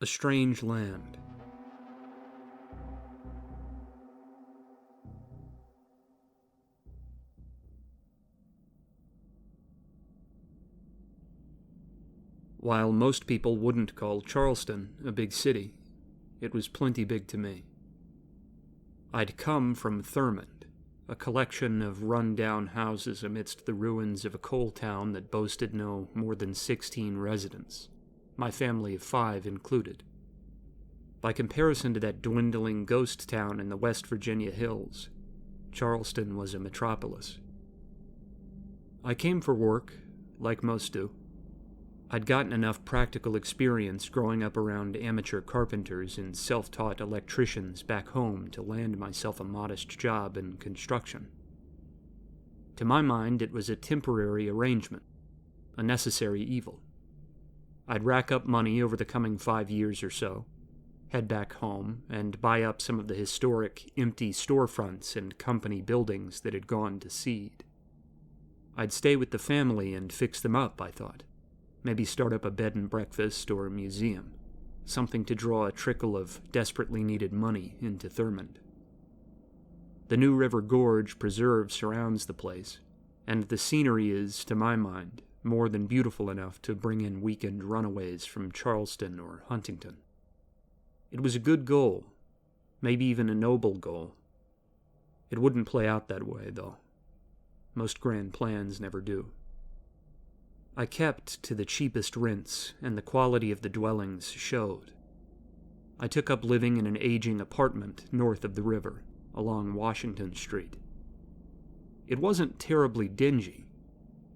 A strange land. While most people wouldn't call Charleston a big city, it was plenty big to me. I'd come from Thurmond, a collection of run-down houses amidst the ruins of a coal town that boasted no more than 16 residents, my family of 5 included. By comparison to that dwindling ghost town in the West Virginia hills, Charleston was a metropolis. I came for work, like most do. I'd gotten enough practical experience growing up around amateur carpenters and self-taught electricians back home to land myself a modest job in construction. To my mind, it was a temporary arrangement, a necessary evil. I'd rack up money over the coming 5 years or so, head back home, and buy up some of the historic, empty storefronts and company buildings that had gone to seed. I'd stay with the family and fix them up, I thought. Maybe start up a bed and breakfast or a museum, something to draw a trickle of desperately needed money into Thurmond. The New River Gorge Preserve surrounds the place, and the scenery is, to my mind, more than beautiful enough to bring in weekend runaways from Charleston or Huntington. It was a good goal, maybe even a noble goal. It wouldn't play out that way, though. Most grand plans never do. I kept to the cheapest rents, and the quality of the dwellings showed. I took up living in an aging apartment north of the river, along Washington Street. It wasn't terribly dingy.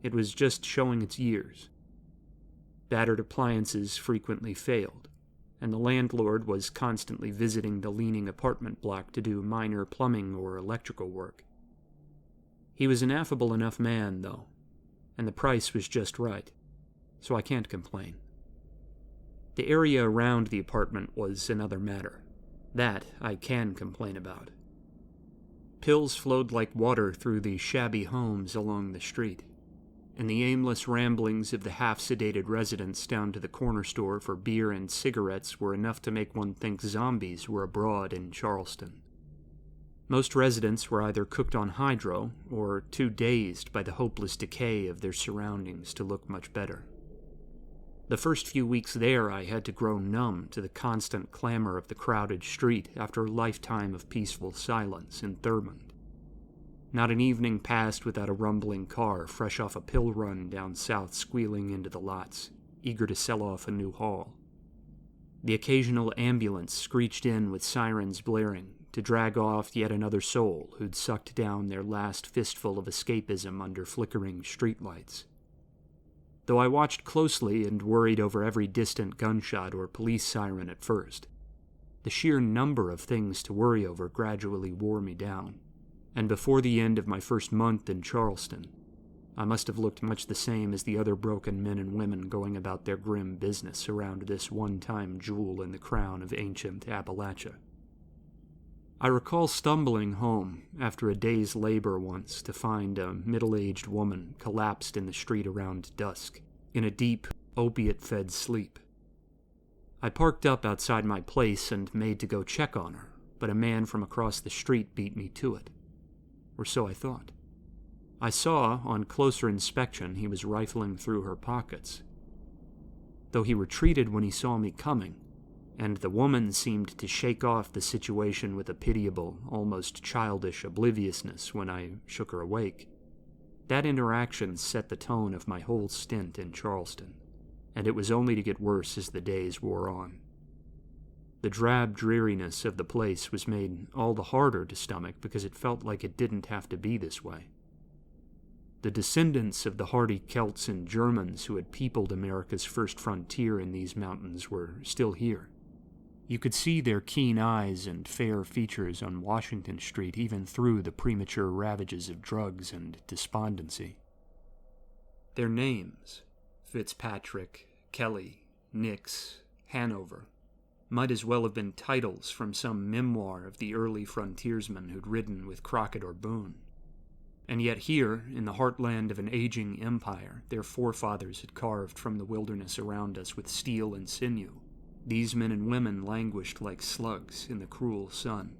It was just showing its years. Battered appliances frequently failed, and the landlord was constantly visiting the leaning apartment block to do minor plumbing or electrical work. He was an affable enough man, though, and the price was just right, so I can't complain. The area around the apartment was another matter. That I can complain about. Pills flowed like water through the shabby homes along the street, and the aimless ramblings of the half-sedated residents down to the corner store for beer and cigarettes were enough to make one think zombies were abroad in Charleston. Most residents were either cooked on hydro or too dazed by the hopeless decay of their surroundings to look much better. The first few weeks there, I had to grow numb to the constant clamor of the crowded street after a lifetime of peaceful silence in Thurmond. Not an evening passed without a rumbling car fresh off a pill run down south squealing into the lots, eager to sell off a new haul. The occasional ambulance screeched in with sirens blaring, to drag off yet another soul who'd sucked down their last fistful of escapism under flickering streetlights. Though I watched closely and worried over every distant gunshot or police siren at first, the sheer number of things to worry over gradually wore me down, and before the end of my first month in Charleston, I must have looked much the same as the other broken men and women going about their grim business around this one-time jewel in the crown of ancient Appalachia. I recall stumbling home after a day's labor once to find a middle-aged woman collapsed in the street around dusk, in a deep, opiate-fed sleep. I parked up outside my place and made to go check on her, but a man from across the street beat me to it. Or so I thought. I saw, on closer inspection, he was rifling through her pockets. Though he retreated when he saw me coming, and the woman seemed to shake off the situation with a pitiable, almost childish obliviousness when I shook her awake. That interaction set the tone of my whole stint in Charleston, and it was only to get worse as the days wore on. The drab dreariness of the place was made all the harder to stomach because it felt like it didn't have to be this way. The descendants of the hardy Celts and Germans who had peopled America's first frontier in these mountains were still here. You could see their keen eyes and fair features on Washington Street even through the premature ravages of drugs and despondency. Their names, Fitzpatrick, Kelly, Nix, Hanover, might as well have been titles from some memoir of the early frontiersmen who'd ridden with Crockett or Boone. And yet here, in the heartland of an aging empire, their forefathers had carved from the wilderness around us with steel and sinew, These men and women languished like slugs in the cruel sun.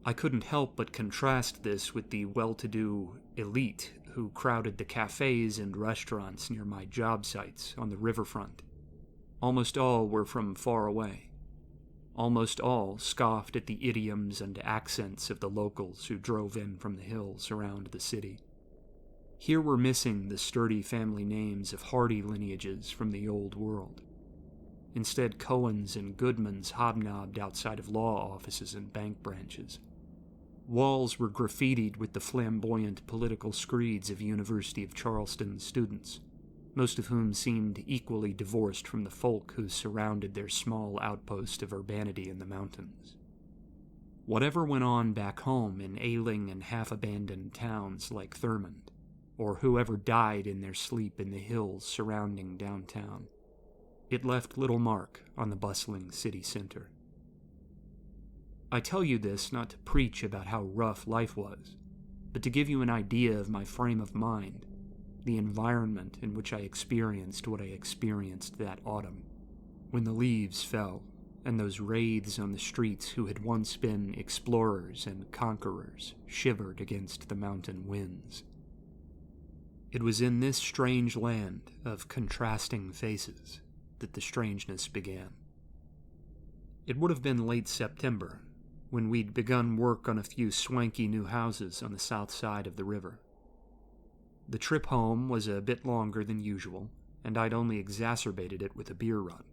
I couldn't help but contrast this with the well-to-do elite who crowded the cafes and restaurants near my job sites on the riverfront. Almost all were from far away. Almost all scoffed at the idioms and accents of the locals who drove in from the hills around the city. Here were missing the sturdy family names of hardy lineages from the old world. Instead, Cohens and Goodmans hobnobbed outside of law offices and bank branches. Walls were graffitied with the flamboyant political screeds of University of Charleston students, most of whom seemed equally divorced from the folk who surrounded their small outpost of urbanity in the mountains. Whatever went on back home in ailing and half-abandoned towns like Thurmond, or whoever died in their sleep in the hills surrounding downtown, it left little mark on the bustling city center. I tell you this not to preach about how rough life was, but to give you an idea of my frame of mind, the environment in which I experienced what I experienced that autumn, when the leaves fell, and those wraiths on the streets who had once been explorers and conquerors shivered against the mountain winds. It was in this strange land of contrasting faces that the strangeness began. It would have been late September, when we'd begun work on a few swanky new houses on the south side of the river. The trip home was a bit longer than usual, and I'd only exacerbated it with a beer run.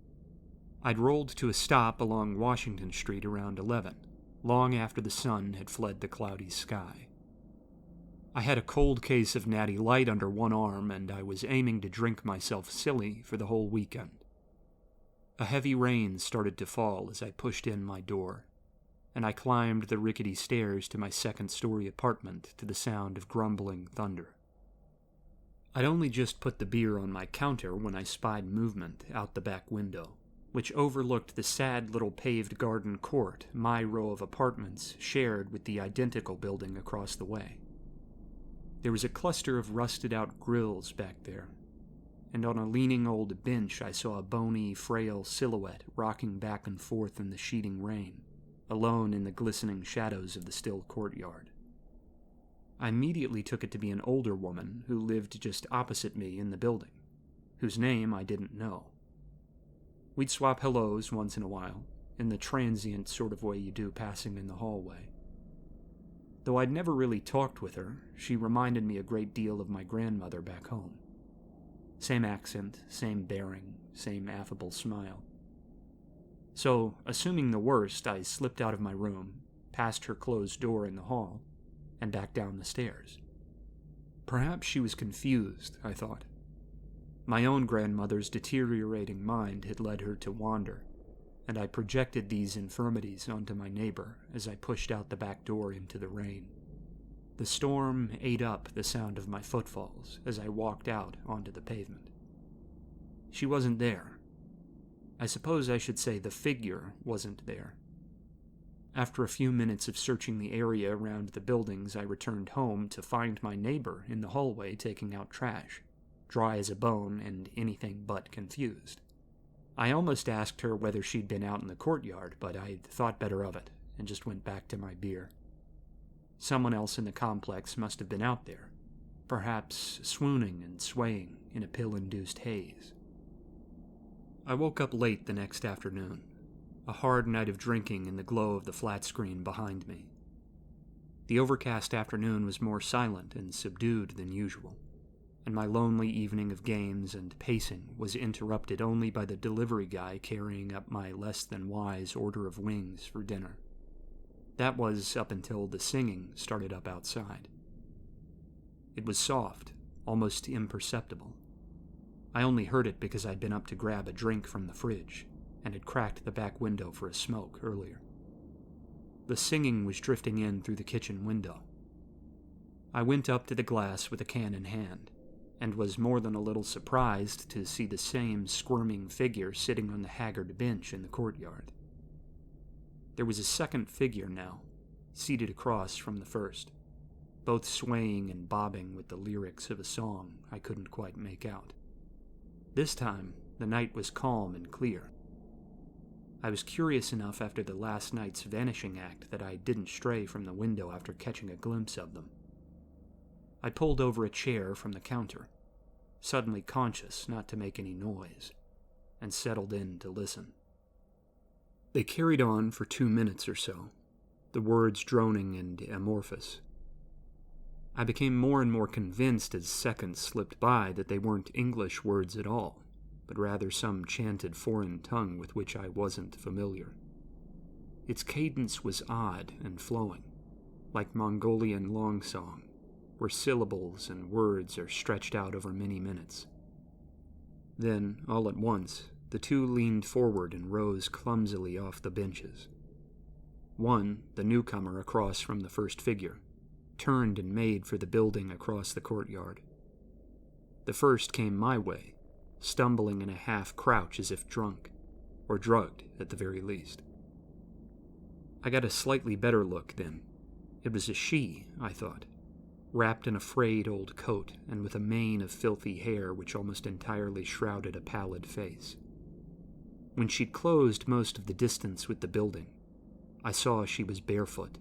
I'd rolled to a stop along Washington Street around 11, long after the sun had fled the cloudy sky. I had a cold case of Natty Light under one arm, and I was aiming to drink myself silly for the whole weekend. A heavy rain started to fall as I pushed in my door, and I climbed the rickety stairs to my second-story apartment to the sound of grumbling thunder. I'd only just put the beer on my counter when I spied movement out the back window, which overlooked the sad little paved garden court my row of apartments shared with the identical building across the way. There was a cluster of rusted-out grills back there, and on a leaning old bench I saw a bony, frail silhouette rocking back and forth in the sheeting rain, alone in the glistening shadows of the still courtyard. I immediately took it to be an older woman who lived just opposite me in the building, whose name I didn't know. We'd swap hellos once in a while, in the transient sort of way you do passing in the hallway. Though I'd never really talked with her, she reminded me a great deal of my grandmother back home. Same accent, same bearing, same affable smile. So, assuming the worst, I slipped out of my room, past her closed door in the hall, and back down the stairs. Perhaps she was confused, I thought. My own grandmother's deteriorating mind had led her to wander, and I projected these infirmities onto my neighbor as I pushed out the back door into the rain. The storm ate up the sound of my footfalls as I walked out onto the pavement. She wasn't there. I suppose I should say the figure wasn't there. After a few minutes of searching the area around the buildings, I returned home to find my neighbor in the hallway taking out trash, dry as a bone and anything but confused. I almost asked her whether she'd been out in the courtyard, but I thought better of it and just went back to my beer. Someone else in the complex must have been out there, perhaps swooning and swaying in a pill-induced haze. I woke up late the next afternoon, a hard night of drinking in the glow of the flat screen behind me. The overcast afternoon was more silent and subdued than usual, and my lonely evening of games and pacing was interrupted only by the delivery guy carrying up my less-than-wise order of wings for dinner. That was up until the singing started up outside. It was soft, almost imperceptible. I only heard it because I'd been up to grab a drink from the fridge and had cracked the back window for a smoke earlier. The singing was drifting in through the kitchen window. I went up to the glass with a can in hand, and was more than a little surprised to see the same squirming figure sitting on the haggard bench in the courtyard. There was a second figure now, seated across from the first, both swaying and bobbing with the lyrics of a song I couldn't quite make out. This time, the night was calm and clear, I was curious enough after the last night's vanishing act that I didn't stray from the window after catching a glimpse of them. I pulled over a chair from the counter, suddenly conscious not to make any noise, and settled in to listen. They carried on for 2 minutes or so, the words droning and amorphous. I became more and more convinced as seconds slipped by that they weren't English words at all, but rather some chanted foreign tongue with which I wasn't familiar. Its cadence was odd and flowing, like Mongolian long song, where syllables and words are stretched out over many minutes. Then, all at once, the two leaned forward and rose clumsily off the benches. One, the newcomer across from the first figure, turned and made for the building across the courtyard. The first came my way, stumbling in a half-crouch as if drunk, or drugged at the very least. I got a slightly better look then. It was a she, I thought, wrapped in a frayed old coat and with a mane of filthy hair which almost entirely shrouded a pallid face. When she'd closed most of the distance with the building, I saw she was barefoot,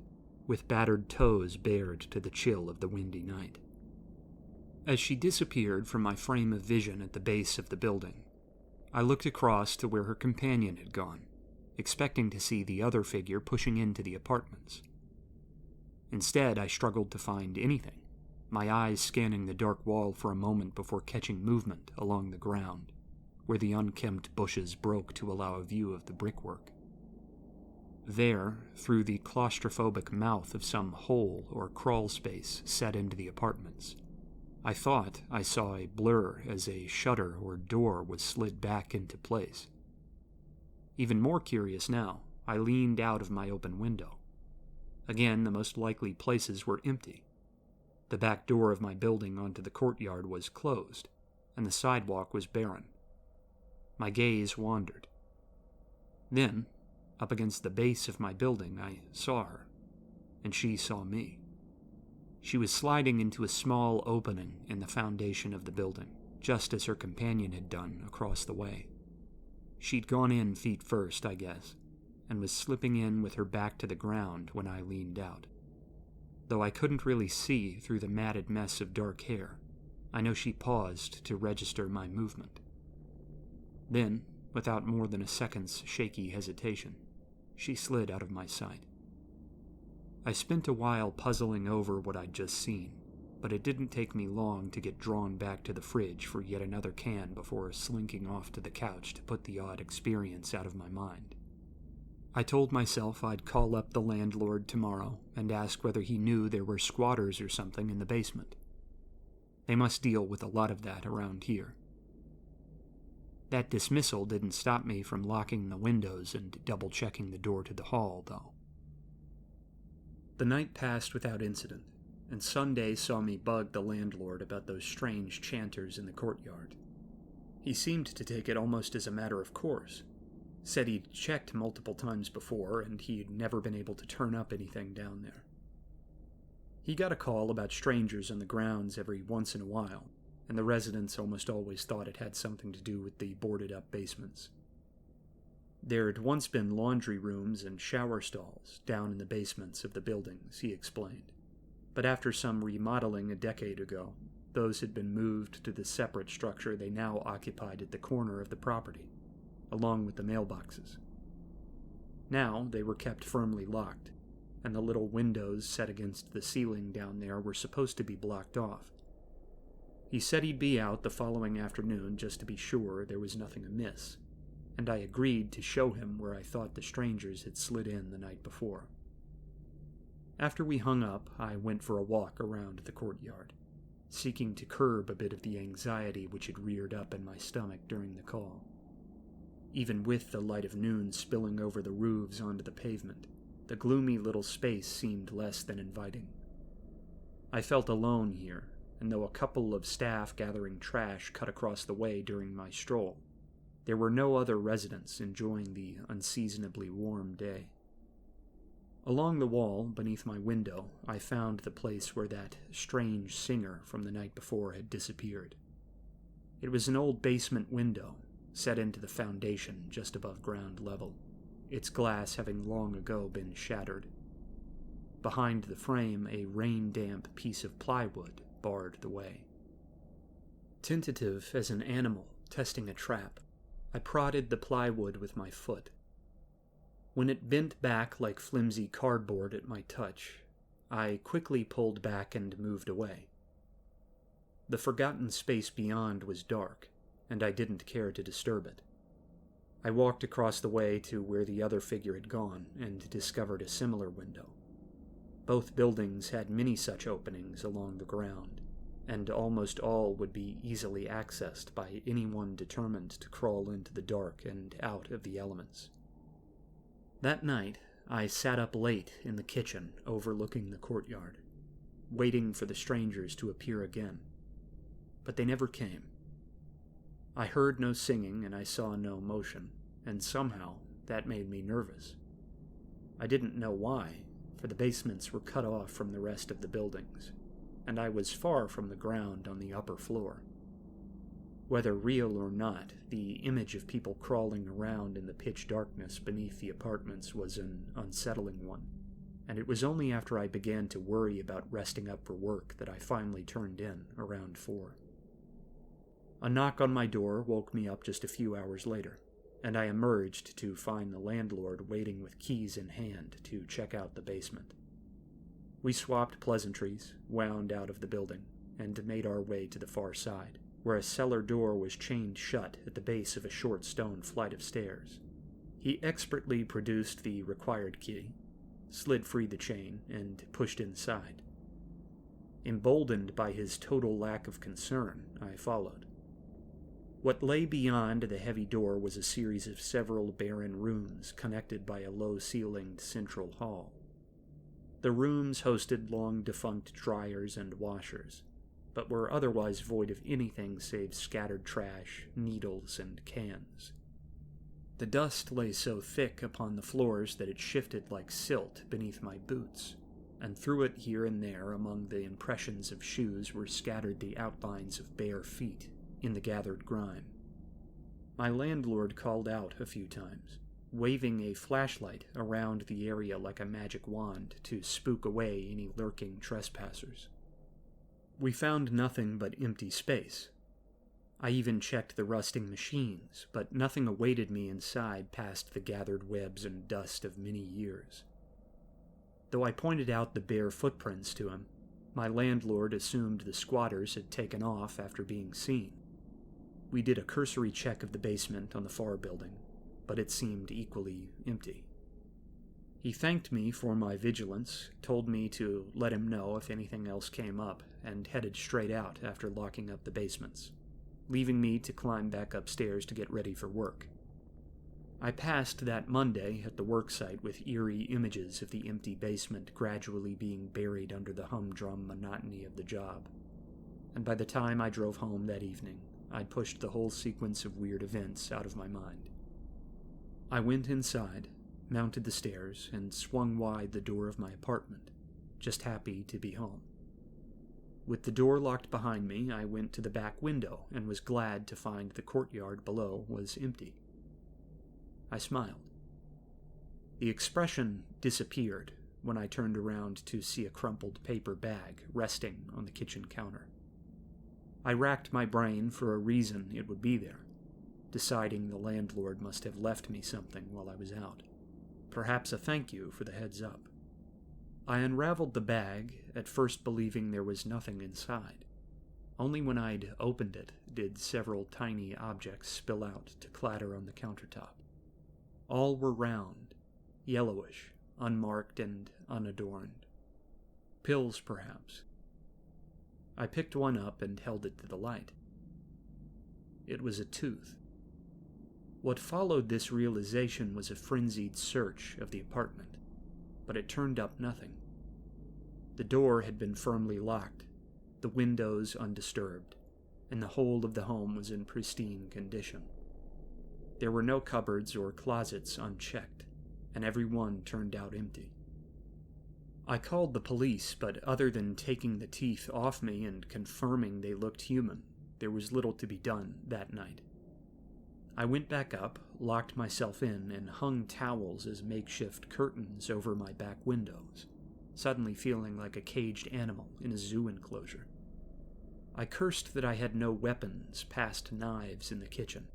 with battered toes bared to the chill of the windy night. As she disappeared from my frame of vision at the base of the building, I looked across to where her companion had gone, expecting to see the other figure pushing into the apartments. Instead, I struggled to find anything, my eyes scanning the dark wall for a moment before catching movement along the ground, where the unkempt bushes broke to allow a view of the brickwork. There, through the claustrophobic mouth of some hole or crawl space set into the apartments, I thought I saw a blur as a shutter or door was slid back into place. Even more curious now, I leaned out of my open window. Again, the most likely places were empty. The back door of my building onto the courtyard was closed, and the sidewalk was barren. My gaze wandered. Then, up against the base of my building, I saw her, and she saw me. She was sliding into a small opening in the foundation of the building, just as her companion had done across the way. She'd gone in feet first, I guess, and was slipping in with her back to the ground when I leaned out. Though I couldn't really see through the matted mess of dark hair, I know she paused to register my movement. Then, without more than a second's shaky hesitation, she slid out of my sight. I spent a while puzzling over what I'd just seen, but it didn't take me long to get drawn back to the fridge for yet another can before slinking off to the couch to put the odd experience out of my mind. I told myself I'd call up the landlord tomorrow and ask whether he knew there were squatters or something in the basement. They must deal with a lot of that around here. That dismissal didn't stop me from locking the windows and double-checking the door to the hall, though. The night passed without incident, and Sunday saw me bug the landlord about those strange chanters in the courtyard. He seemed to take it almost as a matter of course. Said he'd checked multiple times before, and he'd never been able to turn up anything down there. He got a call about strangers on the grounds every once in a while, and the residents almost always thought it had something to do with the boarded-up basements. There had once been laundry rooms and shower stalls down in the basements of the buildings, he explained, but after some remodeling a decade ago, those had been moved to the separate structure they now occupied at the corner of the property, along with the mailboxes. Now they were kept firmly locked, and the little windows set against the ceiling down there were supposed to be blocked off. He said he'd be out the following afternoon just to be sure there was nothing amiss, and I agreed to show him where I thought the strangers had slid in the night before. After we hung up, I went for a walk around the courtyard, seeking to curb a bit of the anxiety which had reared up in my stomach during the call. Even with the light of noon spilling over the roofs onto the pavement, the gloomy little space seemed less than inviting. I felt alone here, and though a couple of staff gathering trash cut across the way during my stroll, there were no other residents enjoying the unseasonably warm day. Along the wall, beneath my window, I found the place where that strange singer from the night before had disappeared. It was an old basement window, set into the foundation just above ground level, its glass having long ago been shattered. Behind the frame, a rain-damp piece of plywood barred the way. Tentative as an animal testing a trap, I prodded the plywood with my foot. When it bent back like flimsy cardboard at my touch, I quickly pulled back and moved away. The forgotten space beyond was dark, and I didn't care to disturb it. I walked across the way to where the other figure had gone and discovered a similar window. Both buildings had many such openings along the ground, and almost all would be easily accessed by anyone determined to crawl into the dark and out of the elements. That night, I sat up late in the kitchen overlooking the courtyard, waiting for the strangers to appear again. But they never came. I heard no singing and I saw no motion, and somehow that made me nervous. I didn't know why, for the basements were cut off from the rest of the buildings, and I was far from the ground on the upper floor. Whether real or not, the image of people crawling around in the pitch darkness beneath the apartments was an unsettling one, and it was only after I began to worry about resting up for work that I finally turned in around 4. A knock on my door woke me up just a few hours later, and I emerged to find the landlord waiting with keys in hand to check out the basement. We swapped pleasantries, wound out of the building, and made our way to the far side, where a cellar door was chained shut at the base of a short stone flight of stairs. He expertly produced the required key, slid free the chain, and pushed inside. Emboldened by his total lack of concern, I followed. What lay beyond the heavy door was a series of several barren rooms connected by a low-ceilinged central hall. The rooms hosted long-defunct dryers and washers, but were otherwise void of anything save scattered trash, needles, and cans. The dust lay so thick upon the floors that it shifted like silt beneath my boots, and through it here and there among the impressions of shoes were scattered the outlines of bare feet in the gathered grime. My landlord called out a few times, waving a flashlight around the area like a magic wand to spook away any lurking trespassers. We found nothing but empty space. I even checked the rusting machines, but nothing awaited me inside past the gathered webs and dust of many years. Though I pointed out the bare footprints to him, my landlord assumed the squatters had taken off after being seen. We did a cursory check of the basement on the far building, but it seemed equally empty. He thanked me for my vigilance, told me to let him know if anything else came up, and headed straight out after locking up the basements, leaving me to climb back upstairs to get ready for work. I passed that Monday at the worksite with eerie images of the empty basement gradually being buried under the humdrum monotony of the job, and by the time I drove home that evening, I'd pushed the whole sequence of weird events out of my mind. I went inside, mounted the stairs, and swung wide the door of my apartment, just happy to be home. With the door locked behind me, I went to the back window and was glad to find the courtyard below was empty. I smiled. The expression disappeared when I turned around to see a crumpled paper bag resting on the kitchen counter. I racked my brain for a reason it would be there, deciding the landlord must have left me something while I was out. Perhaps a thank you for the heads up. I unraveled the bag, at first believing there was nothing inside. Only when I'd opened it did several tiny objects spill out to clatter on the countertop. All were round, yellowish, unmarked and unadorned. Pills, perhaps. I picked one up and held it to the light. It was a tooth. What followed this realization was a frenzied search of the apartment, but it turned up nothing. The door had been firmly locked, the windows undisturbed, and the whole of the home was in pristine condition. There were no cupboards or closets unchecked, and every one turned out empty. I called the police, but other than taking the teeth off me and confirming they looked human, there was little to be done that night. I went back up, locked myself in, and hung towels as makeshift curtains over my back windows, suddenly feeling like a caged animal in a zoo enclosure. I cursed that I had no weapons past knives in the kitchen.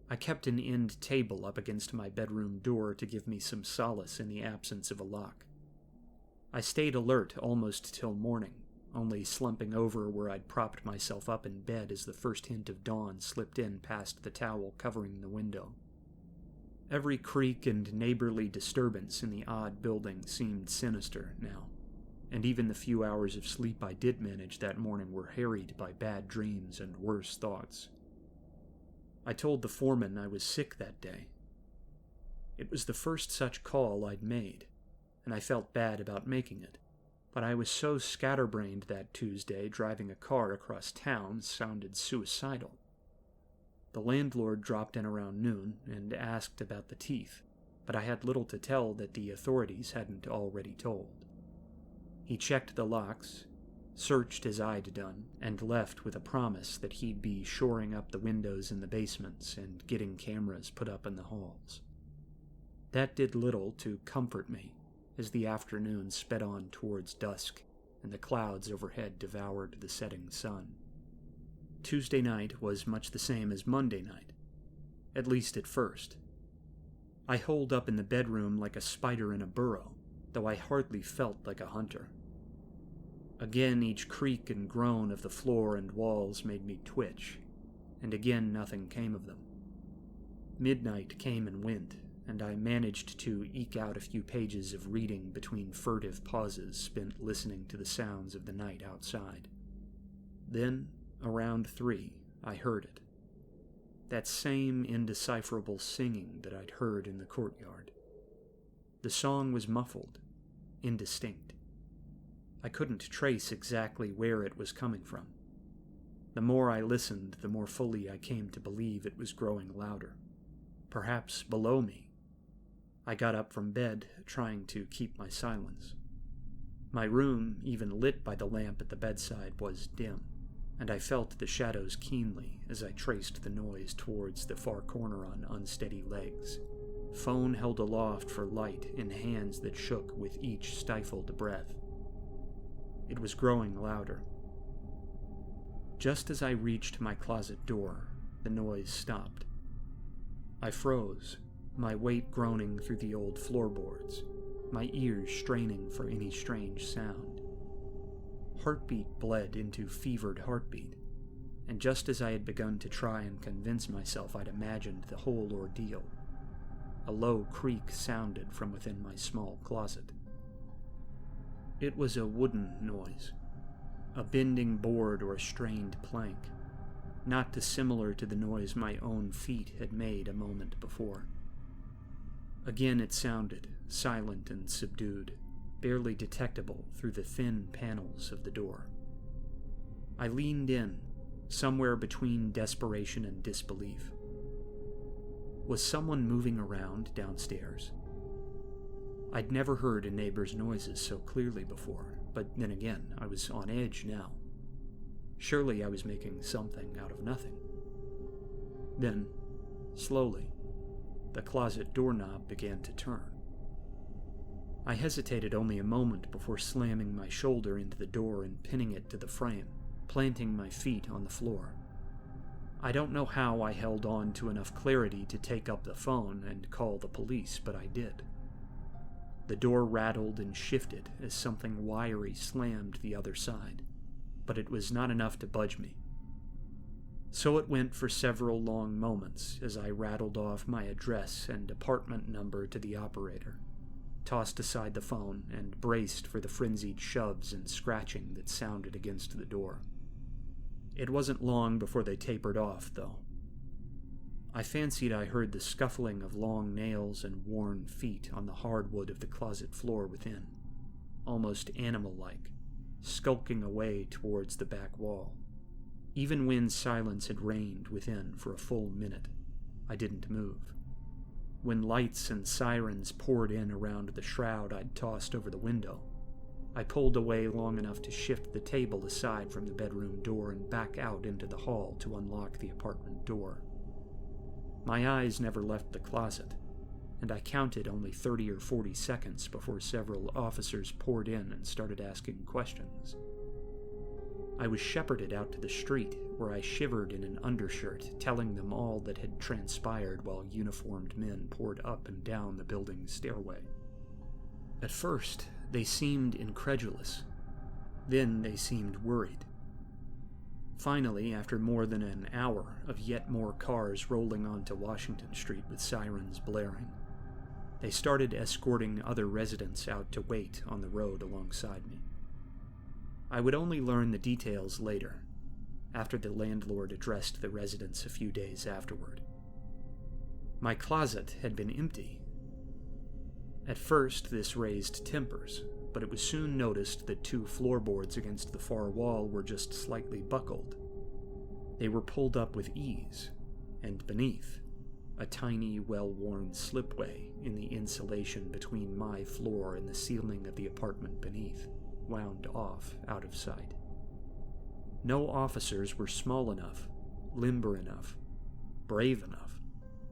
I kept an end table up against my bedroom door to give me some solace in the absence of a lock. I stayed alert almost till morning, only slumping over where I'd propped myself up in bed as the first hint of dawn slipped in past the towel covering the window. Every creak and neighborly disturbance in the odd building seemed sinister now, and even the few hours of sleep I did manage that morning were harried by bad dreams and worse thoughts. I told the foreman I was sick that day. It was the first such call I'd made, and I felt bad about making it. But I was so scatterbrained that Tuesday, driving a car across town sounded suicidal. The landlord dropped in around noon and asked about the teeth, but I had little to tell that the authorities hadn't already told. He checked the locks, searched as I'd done, and left with a promise that he'd be shoring up the windows in the basements and getting cameras put up in the halls. That did little to comfort me, as the afternoon sped on towards dusk, and the clouds overhead devoured the setting sun. Tuesday night was much the same as Monday night, at least at first. I holed up in the bedroom like a spider in a burrow, though I hardly felt like a hunter. Again, each creak and groan of the floor and walls made me twitch, and again nothing came of them. Midnight came and went, and I managed to eke out a few pages of reading between furtive pauses spent listening to the sounds of the night outside. Then, around 3, I heard it. That same indecipherable singing that I'd heard in the courtyard. The song was muffled, indistinct. I couldn't trace exactly where it was coming from. The more I listened, the more fully I came to believe it was growing louder. Perhaps below me. I got up from bed, trying to keep my silence. My room, even lit by the lamp at the bedside, was dim, and I felt the shadows keenly as I traced the noise towards the far corner on unsteady legs. Phone held aloft for light in hands that shook with each stifled breath. It was growing louder. Just as I reached my closet door, the noise stopped. I froze, my weight groaning through the old floorboards, my ears straining for any strange sound. Heartbeat bled into fevered heartbeat, and just as I had begun to try and convince myself I'd imagined the whole ordeal, a low creak sounded from within my small closet. It was a wooden noise, a bending board or a strained plank, not dissimilar to the noise my own feet had made a moment before. Again it sounded, silent and subdued, barely detectable through the thin panels of the door. I leaned in, somewhere between desperation and disbelief. Was someone moving around downstairs? I'd never heard a neighbor's noises so clearly before, but then again, I was on edge now. Surely I was making something out of nothing. Then, slowly, the closet doorknob began to turn. I hesitated only a moment before slamming my shoulder into the door and pinning it to the frame, planting my feet on the floor. I don't know how I held on to enough clarity to take up the phone and call the police, but I did. The door rattled and shifted as something wiry slammed the other side, but it was not enough to budge me. So it went for several long moments as I rattled off my address and apartment number to the operator, tossed aside the phone, and braced for the frenzied shoves and scratching that sounded against the door. It wasn't long before they tapered off, though. I fancied I heard the scuffling of long nails and worn feet on the hardwood of the closet floor within, almost animal-like, skulking away towards the back wall. Even when silence had reigned within for a full minute, I didn't move. When lights and sirens poured in around the shroud I'd tossed over the window, I pulled away long enough to shift the table aside from the bedroom door and back out into the hall to unlock the apartment door. My eyes never left the closet, and I counted only 30 or 40 seconds before several officers poured in and started asking questions. I was shepherded out to the street, where I shivered in an undershirt, telling them all that had transpired while uniformed men poured up and down the building's stairway. At first, they seemed incredulous. Then they seemed worried. Finally, after more than an hour of yet more cars rolling onto Washington Street with sirens blaring, they started escorting other residents out to wait on the road alongside me. I would only learn the details later, after the landlord addressed the residents a few days afterward. My closet had been empty. At first, this raised tempers, but it was soon noticed that 2 floorboards against the far wall were just slightly buckled. They were pulled up with ease, and beneath, a tiny, well-worn slipway in the insulation between my floor and the ceiling of the apartment beneath wound off out of sight. No officers were small enough, limber enough, brave enough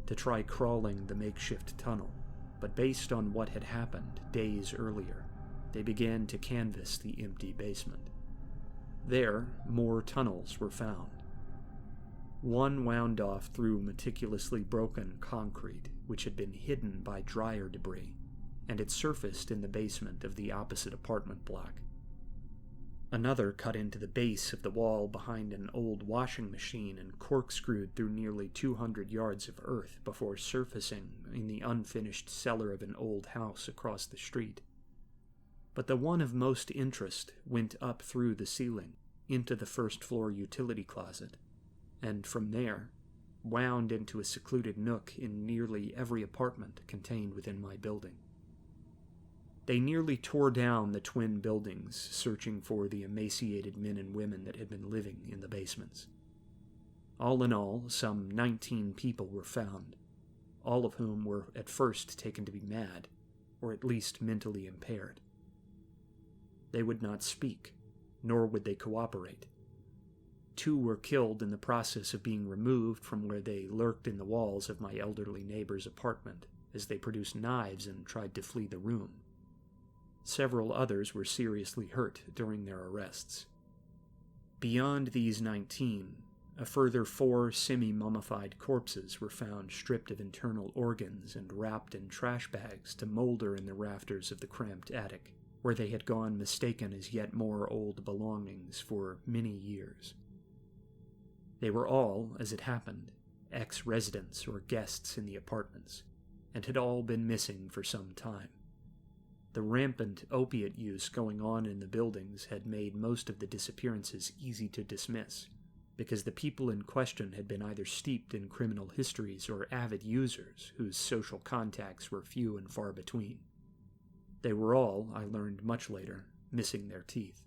to try crawling the makeshift tunnel, but based on what had happened days earlier, they began to canvass the empty basement. There, more tunnels were found. One wound off through meticulously broken concrete, which had been hidden by dryer debris, and it surfaced in the basement of the opposite apartment block. Another cut into the base of the wall behind an old washing machine and corkscrewed through nearly 200 yards of earth before surfacing in the unfinished cellar of an old house across the street. But the one of most interest went up through the ceiling into the first-floor utility closet, and from there wound into a secluded nook in nearly every apartment contained within my building. They nearly tore down the twin buildings, searching for the emaciated men and women that had been living in the basements. All in all, some 19 people were found, all of whom were at first taken to be mad, or at least mentally impaired. They would not speak, nor would they cooperate. 2 were killed in the process of being removed from where they lurked in the walls of my elderly neighbor's apartment as they produced knives and tried to flee the room. Several others were seriously hurt during their arrests. Beyond these 19, a further 4 semi-mummified corpses were found stripped of internal organs and wrapped in trash bags to molder in the rafters of the cramped attic, where they had gone mistaken as yet more old belongings for many years. They were all, as it happened, ex-residents or guests in the apartments, and had all been missing for some time. The rampant opiate use going on in the buildings had made most of the disappearances easy to dismiss, because the people in question had been either steeped in criminal histories or avid users whose social contacts were few and far between. They were all, I learned much later, missing their teeth.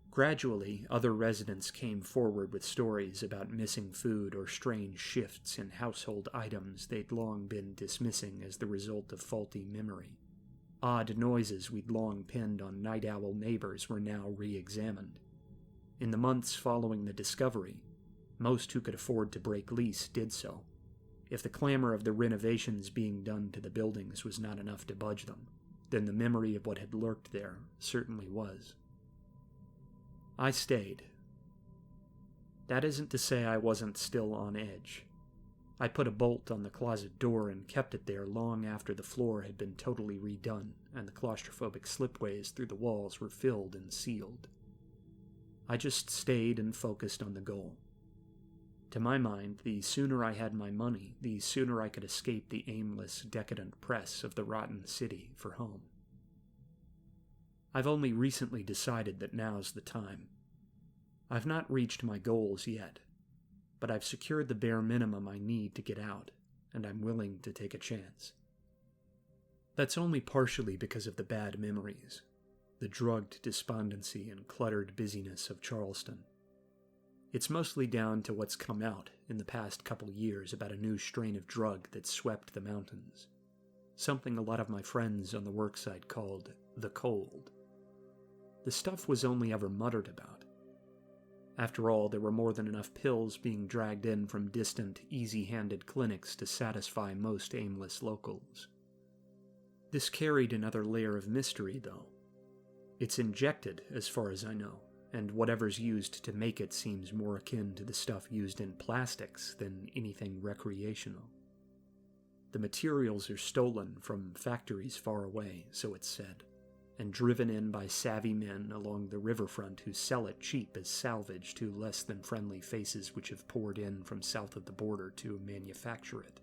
Gradually, other residents came forward with stories about missing food or strange shifts in household items they'd long been dismissing as the result of faulty memory. Odd noises we'd long pinned on night owl neighbors were now re-examined. In the months following the discovery, most who could afford to break lease did so, if the clamor of the renovations being done to the buildings was not enough to budge them, then the memory of what had lurked there certainly was. I stayed. That isn't to say I wasn't still on edge. I put a bolt on the closet door and kept it there long after the floor had been totally redone and the claustrophobic slipways through the walls were filled and sealed. I just stayed and focused on the goal. To my mind, the sooner I had my money, the sooner I could escape the aimless, decadent press of the rotten city for home. I've only recently decided that now's the time. I've not reached my goals yet, but I've secured the bare minimum I need to get out, and I'm willing to take a chance. That's only partially because of the bad memories, the drugged despondency and cluttered busyness of Charleston. It's mostly down to what's come out in the past couple years about a new strain of drug that swept the mountains, something a lot of my friends on the worksite called the cold. The stuff was only ever muttered about. After all, there were more than enough pills being dragged in from distant, easy-handed clinics to satisfy most aimless locals. This carried another layer of mystery, though. It's injected, as far as I know, and whatever's used to make it seems more akin to the stuff used in plastics than anything recreational. The materials are stolen from factories far away, so it's said, and driven in by savvy men along the riverfront who sell it cheap as salvage to less than friendly faces which have poured in from south of the border to manufacture it.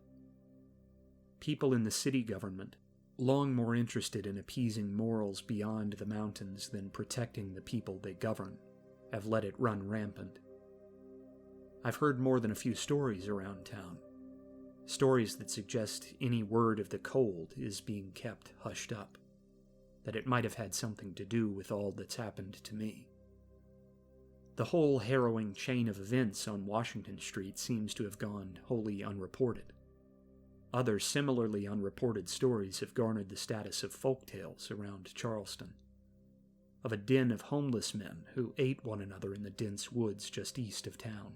People in the city government, long more interested in appeasing morals beyond the mountains than protecting the people they govern, have let it run rampant. I've heard more than a few stories around town. Stories that suggest any word of the cold is being kept hushed up, that it might have had something to do with all that's happened to me. The whole harrowing chain of events on Washington Street seems to have gone wholly unreported. Other similarly unreported stories have garnered the status of folktales around Charleston, of a den of homeless men who ate one another in the dense woods just east of town,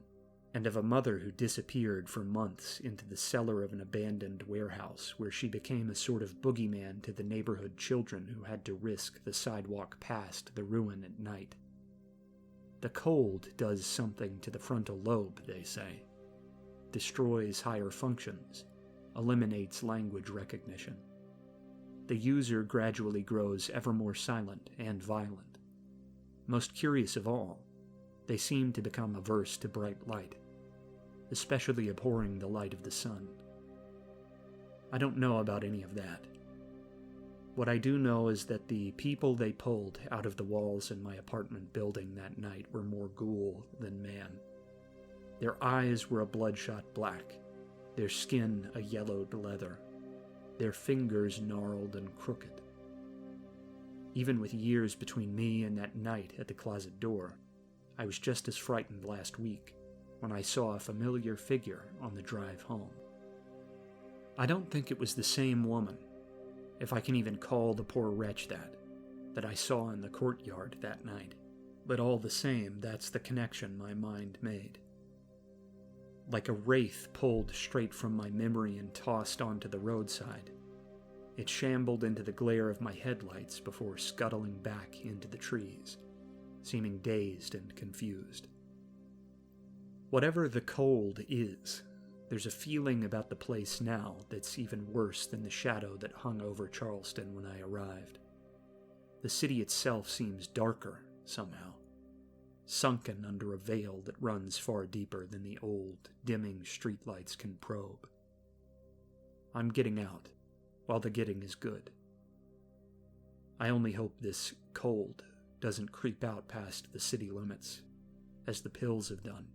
and of a mother who disappeared for months into the cellar of an abandoned warehouse where she became a sort of boogeyman to the neighborhood children who had to risk the sidewalk past the ruin at night. The cold does something to the frontal lobe, they say, destroys higher functions, eliminates language recognition. The user gradually grows ever more silent and violent. Most curious of all, they seem to become averse to bright light, especially abhorring the light of the sun. I don't know about any of that. What I do know is that the people they pulled out of the walls in my apartment building that night were more ghoul than man. Their eyes were a bloodshot black, their skin a yellowed leather, their fingers gnarled and crooked. Even with years between me and that night at the closet door, I was just as frightened last week when I saw a familiar figure on the drive home. I don't think it was the same woman, if I can even call the poor wretch that I saw in the courtyard that night, but all the same, that's the connection my mind made. Like a wraith pulled straight from my memory and tossed onto the roadside, it shambled into the glare of my headlights before scuttling back into the trees, seeming dazed and confused. Whatever the cold is, there's a feeling about the place now that's even worse than the shadow that hung over Charleston when I arrived. The city itself seems darker, somehow, sunken under a veil that runs far deeper than the old, dimming streetlights can probe. I'm getting out, while the getting is good. I only hope this cold doesn't creep out past the city limits, as the pills have done.